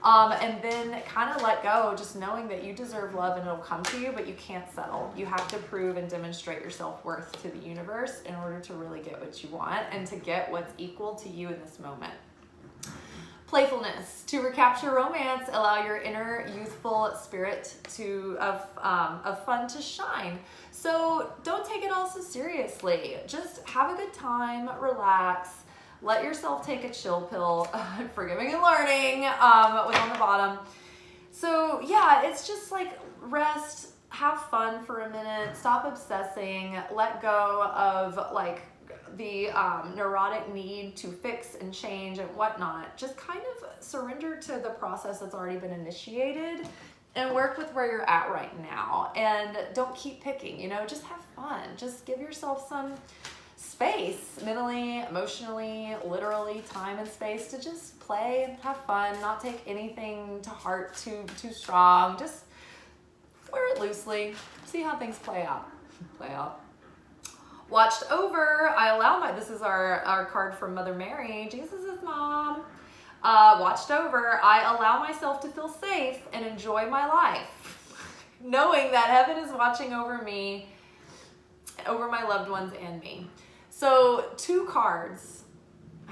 And then kind of let go, just knowing that you deserve love and it'll come to you, but you can't settle. You have to prove and demonstrate your self-worth to the universe in order to really get what you want and to get what's equal to you in this moment. Playfulness. To recapture romance, allow your inner youthful spirit of fun to shine. So don't take it all so seriously. Just have a good time, relax, let yourself take a chill pill. Forgiving and learning was on the bottom. So yeah, it's just like rest, have fun for a minute, stop obsessing, let go of like the neurotic need to fix and change and whatnot. Just kind of surrender to the process that's already been initiated and work with where you're at right now. And don't keep picking, just have fun. Just give yourself some space, mentally, emotionally, literally, time and space to just play, have fun, not take anything to heart too strong. Just wear it loosely, see how things play out. Watched over, this is our card from Mother Mary, Jesus' mom. Watched over, I allow myself to feel safe and enjoy my life, knowing that heaven is watching over me, over my loved ones and me. So 2 cards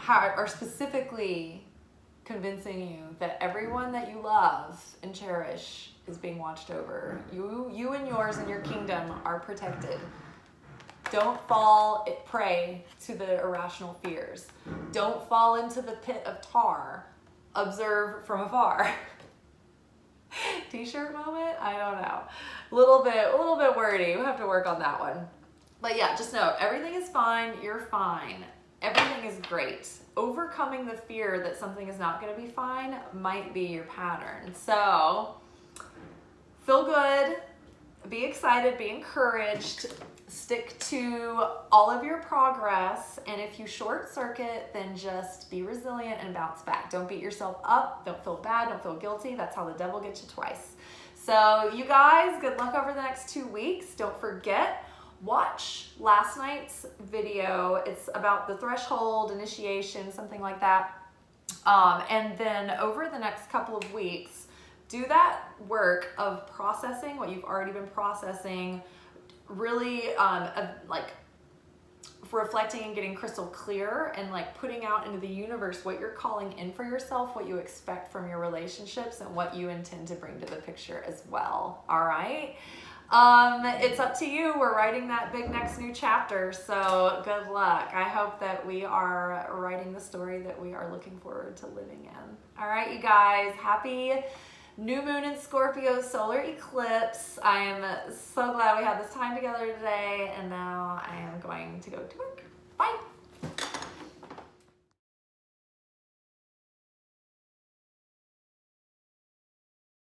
are specifically convincing you that everyone that you love and cherish is being watched over. You and yours and your kingdom are protected. Don't fall prey to the irrational fears. Don't fall into the pit of tar. Observe from afar. T-shirt moment? I don't know. A little bit wordy. We'll have to work on that one. But yeah, just know everything is fine. You're fine. Everything is great. Overcoming the fear that something is not going to be fine might be your pattern. So feel good. Be excited. Be encouraged. Stick to all of your progress, and if you short circuit, then just be resilient and bounce back. Don't beat yourself up. Don't feel bad. Don't feel guilty. That's how the devil gets you twice. So you guys, good luck over the next 2 weeks. Don't forget, watch last night's video. It's about the threshold, initiation, something like that. And then over the next couple of weeks, do that work of processing what you've already been processing, really like reflecting and getting crystal clear and like putting out into the universe what you're calling in for yourself, what you expect from your relationships, and what you intend to bring to the picture as well. All right. It's up to you. We're writing that big next new chapter. So good luck. I hope that we are writing the story that we are looking forward to living in. All right, you guys, happy new moon in Scorpio solar eclipse. I am so glad we had this time together today, and now I am going to go to work. Bye.